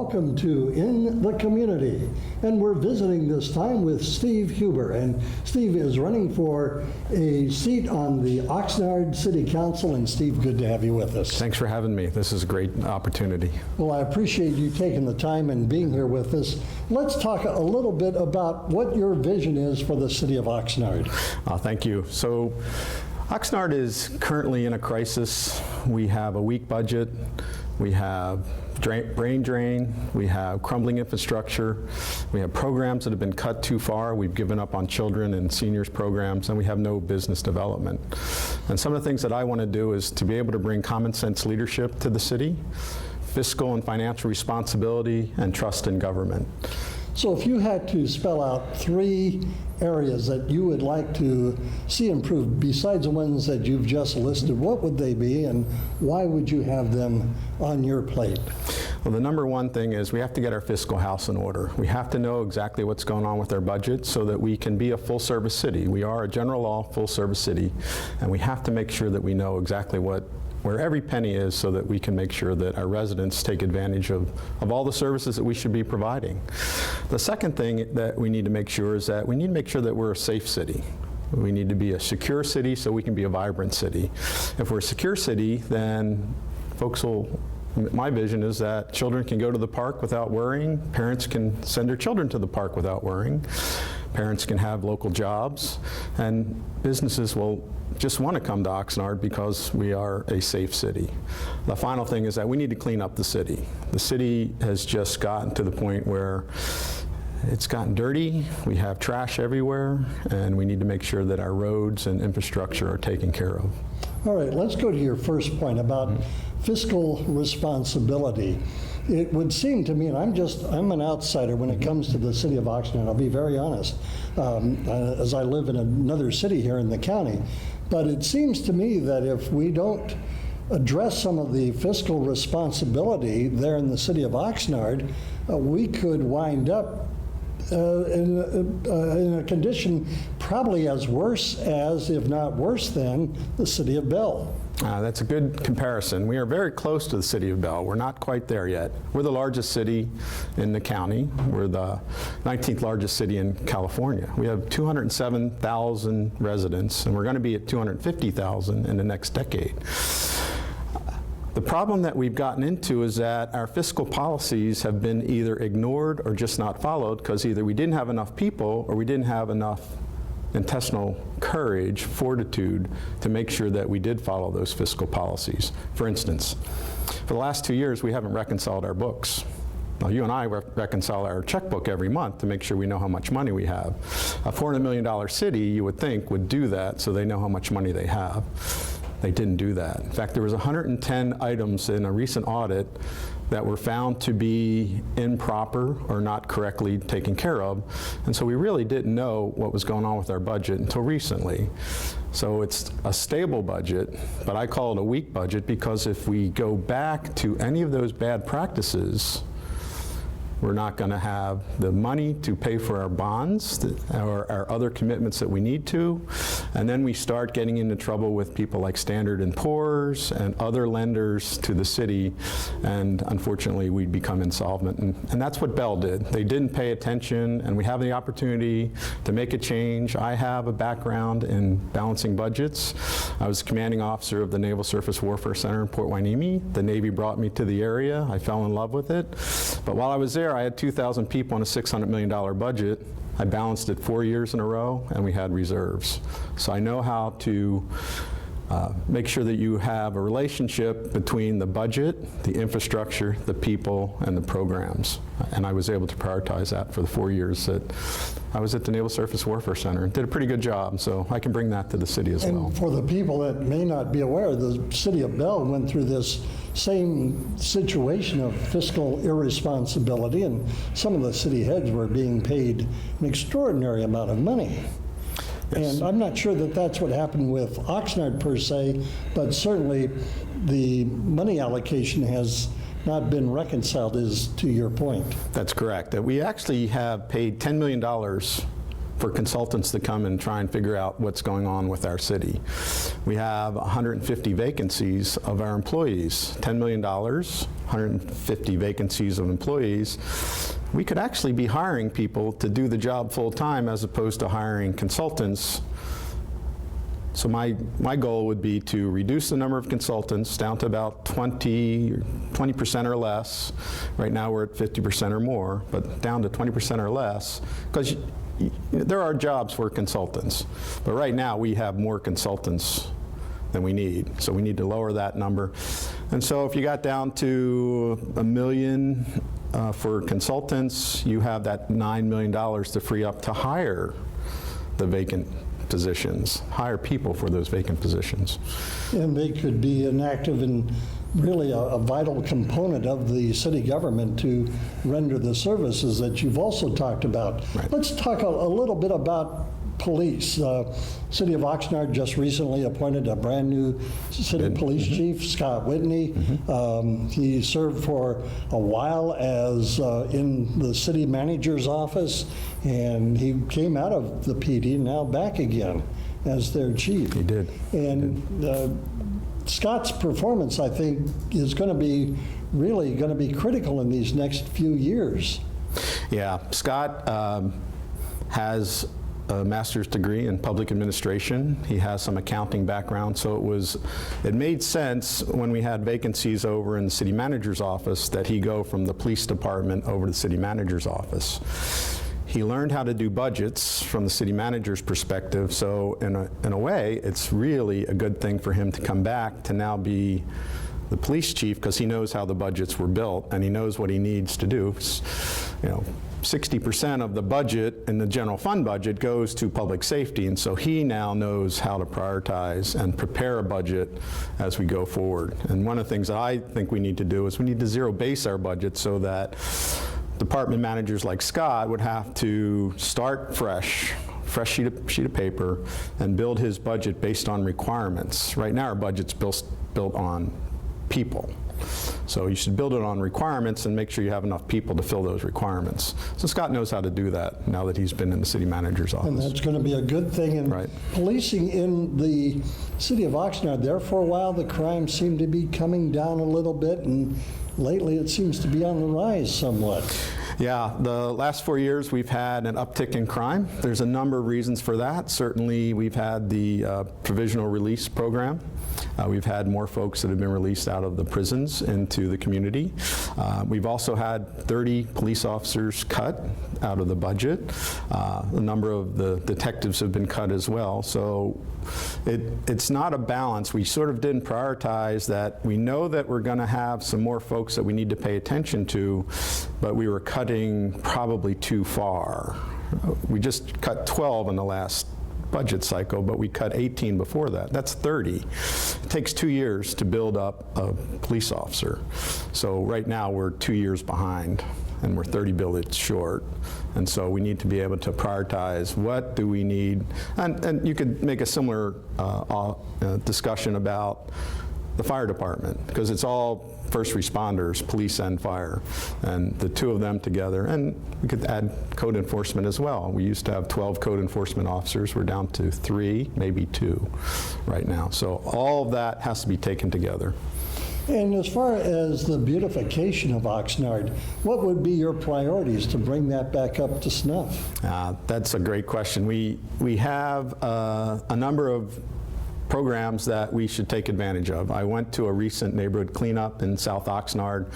welcome to In the Community. And we're visiting this time with Steve Huber. And Steve is running for a seat on the Oxnard City Council. And Steve, good to have you with us. Thanks for having me. This is a great opportunity. Well, I appreciate you taking the time and being here with us. Let's talk a little bit about what your vision is for the city of Oxnard. Thank you. So Oxnard is currently in a crisis. We have a weak budget. We have brain drain, we have crumbling infrastructure, we have programs that have been cut too far, we've given up on children and seniors programs, and we have no business development. And some of the things that I want to do is to be able to bring common sense leadership to the city, fiscal and financial responsibility, and trust in government. So if you had to spell out 3 areas that you would like to see improved besides the ones that you've just listed, what would they be and why would you have them on your plate? Well, the number one thing is we have to get our fiscal house in order. We have to know exactly what's going on with our budget so that we can be a full-service city. We are a general law full-service city, and we have to make sure that we know exactly where every penny is so that we can make sure that our residents take advantage of all the services that we should be providing. The second thing that we need to make sure is that we need to make sure that we're a safe city. We need to be a secure city so we can be a vibrant city. If we're a secure city, then my vision is that children can go to the park without worrying, parents can send their children to the park without worrying, parents can have local jobs, and businesses will just want to come to Oxnard because we are a safe city. The final thing is that we need to clean up the city. The city has just gotten to the point where it's gotten dirty, we have trash everywhere, and we need to make sure that our roads and infrastructure are taken care of. All right, let's go to your first point about fiscal responsibility. It would seem to me, and I'm an outsider when it comes to the city of Oxnard, I'll be very honest, as I live in another city here in the county. But it seems to me that if we don't address some of the fiscal responsibility there in the city of Oxnard, we could wind up in a condition probably as worse as, if not worse than, the city of Bell. That's a good comparison. We are very close to the city of Bell. We're not quite there yet. We're the largest city in the county. We're the 19th largest city in California. We have 207,000 residents, and we're going to be at 250,000 in the next decade. The problem that we've gotten into is that our fiscal policies have been either ignored or just not followed because either we didn't have enough people or we didn't have enough intestinal courage, fortitude, to make sure that we did follow those fiscal policies. For instance, for the last 2 years, we haven't reconciled our books. Now, you and I reconcile our checkbook every month to make sure we know how much money we have. A $400 million city, you would think, would do that so they know how much money they have. They didn't do that. In fact, there was 110 items in a recent audit that were found to be improper or not correctly taken care of. And so we really didn't know what was going on with our budget until recently. So it's a stable budget, but I call it a weak budget because if we go back to any of those bad practices, we're not going to have the money to pay for our bonds or our other commitments that we need to. And then we start getting into trouble with people like Standard & Poor's and other lenders to the city. And unfortunately, we become insolvent. And that's what Bell did. They didn't pay attention, and we have the opportunity to make a change. I have a background in balancing budgets. I was commanding officer of the Naval Surface Warfare Center in Port Hueneme. The Navy brought me to the area. I fell in love with it. But while I was there, I had 2,000 people on a $600 million budget. I balanced it 4 years in a row, and we had reserves. So I know how to make sure that you have a relationship between the budget, the infrastructure, the people, and the programs. And I was able to prioritize that for the 4 years that I was at the Naval Surface Warfare Center and did a pretty good job, so I can bring that to the city as well. And for the people that may not be aware, the city of Bell went through this same situation of fiscal irresponsibility, and some of the city heads were being paid an extraordinary amount of money. Yes. And I'm not sure that that's what happened with Oxnard per se, but certainly the money allocation has not been reconciled, is to your point. That's correct. We actually have paid $10 million for consultants to come and try and figure out what's going on with our city. We have 150 vacancies of our employees, $10 million, 150 vacancies of employees. We could actually be hiring people to do the job full-time as opposed to hiring consultants. So my goal would be to reduce the number of consultants down to about 20% or less. Right now we're at 50% or more, but down to 20% or less, because there are jobs for consultants. But right now we have more consultants than we need, so we need to lower that number. And so if you got down to $1 million for consultants, you have that $9 million to free up to hire the vacant positions, hire people for those vacant positions. And they could be an active and really a vital component of the city government to render the services that you've also talked about. Right. Let's talk a little bit about police. City of Oxnard just recently appointed a brand new city police chief, Scott Whitney. He served for a while as in the city manager's office, and he came out of the PD and now back again as their chief. He did. And Scott's performance, I think, is going to be really going to be critical in these next few years. Yeah, Scott has a master's degree in public administration. He has some accounting background, so it made sense when we had vacancies over in the city manager's office that he go from the police department over to the city manager's office. He learned how to do budgets from the city manager's perspective, so in a way, it's really a good thing for him to come back to now be the police chief, because he knows how the budgets were built and he knows what he needs to do. 60% of the budget in the general fund budget goes to public safety, and so he now knows how to prioritize and prepare a budget as we go forward. And one of the things that I think we need to do is we need to zero base our budget so that department managers like Scott would have to start fresh sheet of paper and build his budget based on requirements. Right now our budget's built on people. So you should build it on requirements and make sure you have enough people to fill those requirements. So Scott knows how to do that now that he's been in the city manager's office. And that's going to be a good thing. And right. Policing in the city of Oxnard, there for a while the crime seemed to be coming down a little bit, and lately it seems to be on the rise somewhat. Yeah, the last 4 years we've had an uptick in crime. There's a number of reasons for that. Certainly we've had the provisional release program. We've had more folks that have been released out of the prisons into the community. We've also had 30 police officers cut out of the budget. A number of the detectives have been cut as well. So it's not a balance. We sort of didn't prioritize that. We know that we're going to have some more folks that we need to pay attention to, but we were cutting probably too far. We just cut 12 in the last budget cycle, but we cut 18 before that. That's 30. It takes 2 years to build up a police officer. So right now we're 2 years behind and we're 30 billets short. And so we need to be able to prioritize what do we need. And you could make a similar discussion about the fire department, because it's all first responders, police and fire, and the two of them together. And we could add code enforcement as well. We used to have 12 code enforcement officers. We're down to 3, maybe 2 right now. So all of that has to be taken together. And as far as the beautification of Oxnard, what would be your priorities to bring that back up to snuff? That's a great question. We have a number of programs that we should take advantage of. I went to a recent neighborhood cleanup in South Oxnard,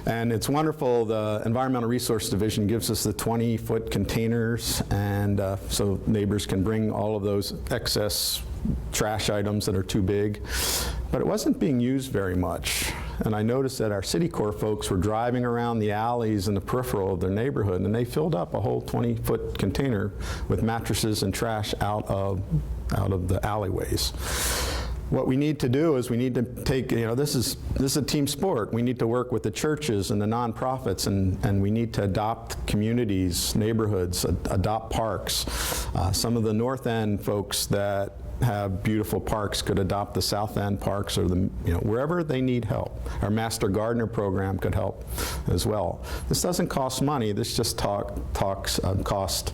and it's wonderful. The Environmental Resource Division gives us the 20-foot containers, and so neighbors can bring all of those excess trash items that are too big. But it wasn't being used very much. And I noticed that our City Corps folks were driving around the alleys in the peripheral of their neighborhood, and they filled up a whole 20-foot container with mattresses and trash out of the alleyways. What we need to do is we need to take, this is a team sport. We need to work with the churches and the nonprofits, and we need to adopt communities, neighborhoods, adopt parks. Some of the North End folks that have beautiful parks could adopt the South End parks, or wherever they need help. Our Master Gardener program could help as well. This doesn't cost money. This just cost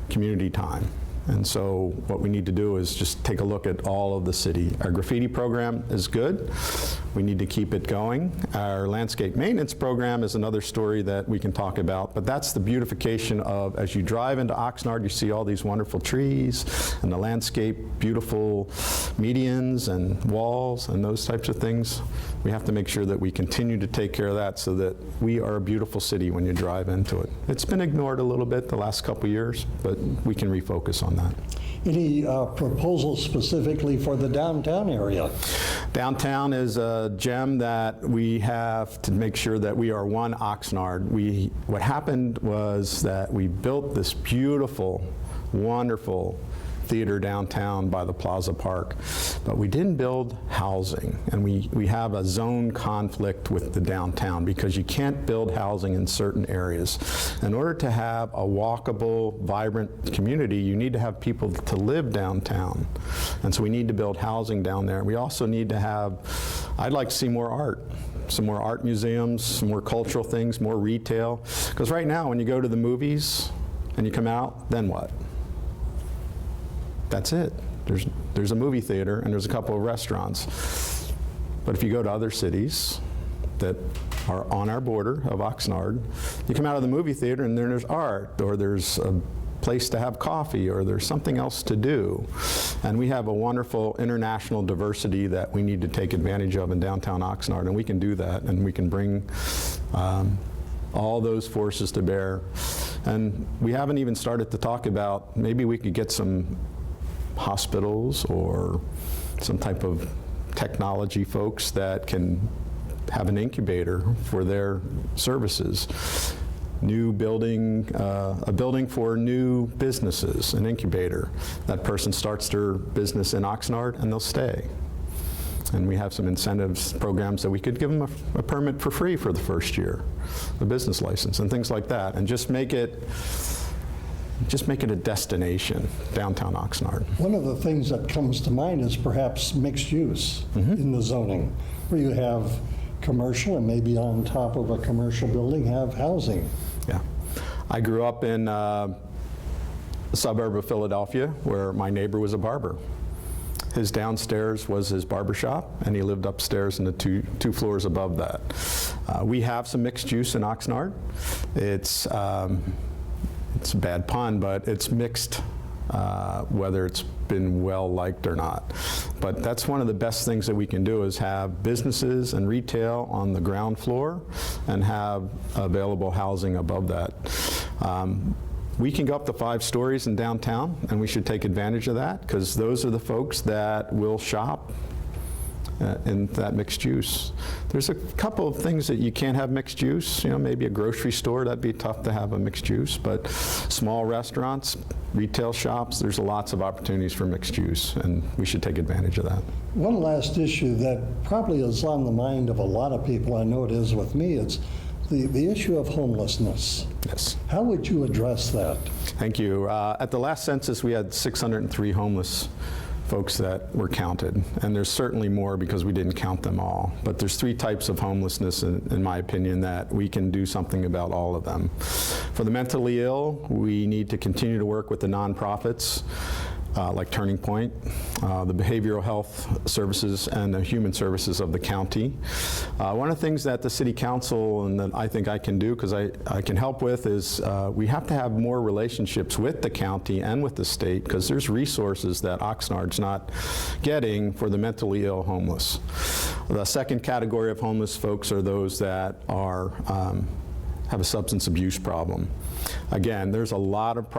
community time. And so what we need to do is just take a look at all of the city. Our graffiti program is good. We need to keep it going. Our landscape maintenance program is another story that we can talk about, but that's the beautification of, as you drive into Oxnard, you see all these wonderful trees and the landscape, beautiful medians and walls and those types of things. We have to make sure that we continue to take care of that so that we are a beautiful city when you drive into it. It's been ignored a little bit the last couple years, but we can refocus on that. Any proposals specifically for the downtown area? Downtown is a gem that we have to make sure that we are one Oxnard. What happened was that we built this beautiful, wonderful theater downtown by the Plaza Park, but we didn't build housing, and we have a zone conflict with the downtown because you can't build housing in certain areas. In order to have a walkable, vibrant community, you need to have people to live downtown, and so we need to build housing down there. We also need to have, I'd like to see more art. Some more art museums, some more cultural things, more retail, because right now when you go to the movies and you come out, then what? That's it. There's a movie theater and there's a couple of restaurants. But if you go to other cities that are on our border of Oxnard, you come out of the movie theater and then there's art, or there's a place to have coffee, or there's something else to do. And we have a wonderful international diversity that we need to take advantage of in downtown Oxnard, and we can do that, and we can bring all those forces to bear. And we haven't even started to talk about, maybe we could get some hospitals or some type of technology folks that can have an incubator for their services. New building, a building for new businesses, an incubator. That person starts their business in Oxnard and they'll stay. And we have some incentives programs that we could give them a permit for free for the first year, a business license and things like that, and just make it a destination, downtown Oxnard. One of the things that comes to mind is perhaps mixed use in the zoning, where you have commercial and maybe on top of a commercial building have housing. Yeah. I grew up in a suburb of Philadelphia where my neighbor was a barber. His downstairs was his barber shop, and he lived upstairs in the two floors above that. We have some mixed use in Oxnard. It's a bad pun, but it's mixed, whether it's been well liked or not. But that's one of the best things that we can do, is have businesses and retail on the ground floor and have available housing above that. We can go up to 5 stories in downtown, and we should take advantage of that, because those are the folks that will shop in that mixed use. There's a couple of things that you can't have mixed use. You know, maybe a grocery store, that'd be tough to have a mixed use, but small restaurants, retail shops, there's lots of opportunities for mixed use, and we should take advantage of that. One last issue that probably is on the mind of a lot of people, I know it is with me, it's the issue of homelessness. Yes. How would you address that? Thank you. At the last census, we had 603 homeless folks that were counted, and there's certainly more because we didn't count them all. But there's 3 types of homelessness, in my opinion, that we can do something about all of them. For the mentally ill, we need to continue to work with the nonprofits, like Turning Point, the behavioral health services, and the human services of the county. One of the things that the City Council, and that I think I can do, because I can help with, is we have to have more relationships with the county and with the state, because there's resources that Oxnard's not getting for the mentally ill homeless. The second category of homeless folks are those that are have a substance abuse problem. Again, there's a lot of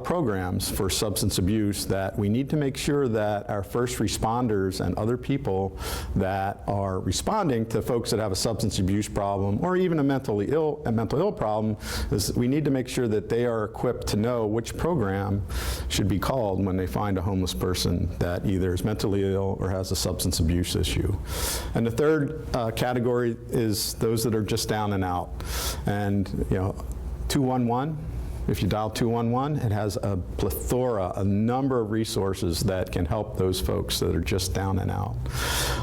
programs for substance abuse that we need to make sure that our first responders and other people that are responding to folks that have a substance abuse problem or even a mental ill problem, is we need to make sure that they are equipped to know which program should be called when they find a homeless person that either is mentally ill or has a substance abuse issue. And the third category is those that are just down and out. And 211 If you dial 211, it has a plethora, a number of resources that can help those folks that are just down and out.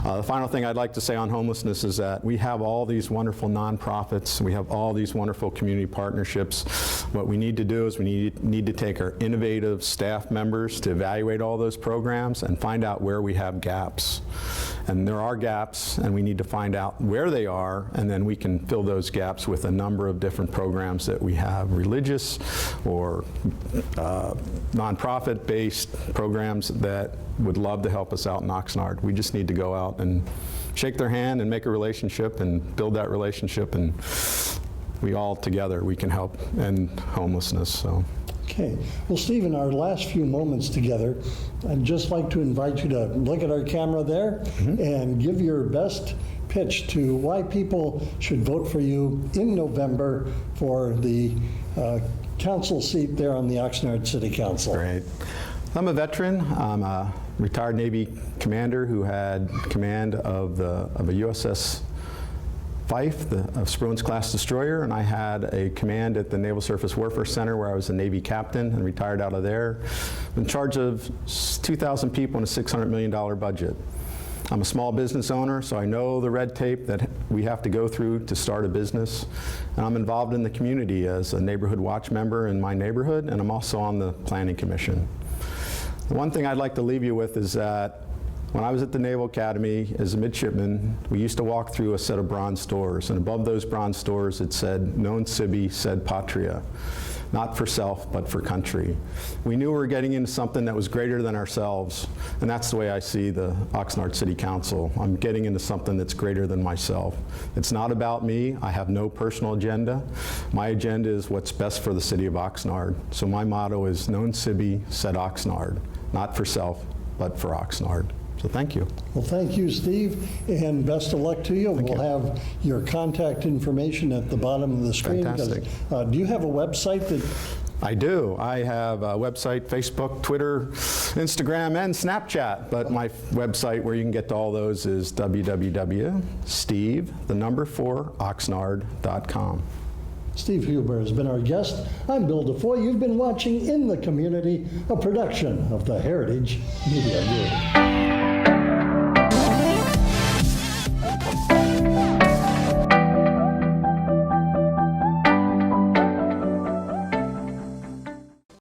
The final thing I'd like to say on homelessness is that we have all these wonderful nonprofits, we have all these wonderful community partnerships. What we need to do is we need to take our innovative staff members to evaluate all those programs and find out where we have gaps. And there are gaps, and we need to find out where they are, and then we can fill those gaps with a number of different programs that we have, religious or nonprofit-based programs that would love to help us out in Oxnard. We just need to go out and shake their hand and make a relationship and build that relationship, and we all together, we can help end homelessness. So. Okay. Well, Steve, in our last few moments together, I'd just like to invite you to look at our camera there and give your best pitch to why people should vote for you in November for the council seat there on the Oxnard City Council. Great. I'm a veteran. I'm a retired Navy commander who had command of a USS Fife, the Spruance-class destroyer, and I had a command at the Naval Surface Warfare Center where I was a Navy captain and retired out of there. In charge of 2,000 people and a $600 million budget. I'm a small business owner, so I know the red tape that we have to go through to start a business. And I'm involved in the community as a neighborhood watch member in my neighborhood, and I'm also on the Planning Commission. The one thing I'd like to leave you with is that when I was at the Naval Academy as a midshipman, we used to walk through a set of bronze doors, and above those bronze doors it said, "Non sibi sed patria," not for self, but for country. We knew we were getting into something that was greater than ourselves, and that's the way I see the Oxnard City Council. I'm getting into something that's greater than myself. It's not about me. I have no personal agenda. My agenda is what's best for the city of Oxnard. So my motto is "Non sibi sed Oxnard," not for self, but for Oxnard. So thank you. Well, thank you, Steve, and best of luck to you. We'll have your contact information at the bottom of the screen. Fantastic. Do you have a website that... I do. I have a website, Facebook, Twitter, Instagram, and Snapchat. But my website where you can get to all those is www.steve4oxnard.com. Steve Huber has been our guest. I'm Bill DeFoi. You've been watching In the Community, a production of the Heritage Media Group.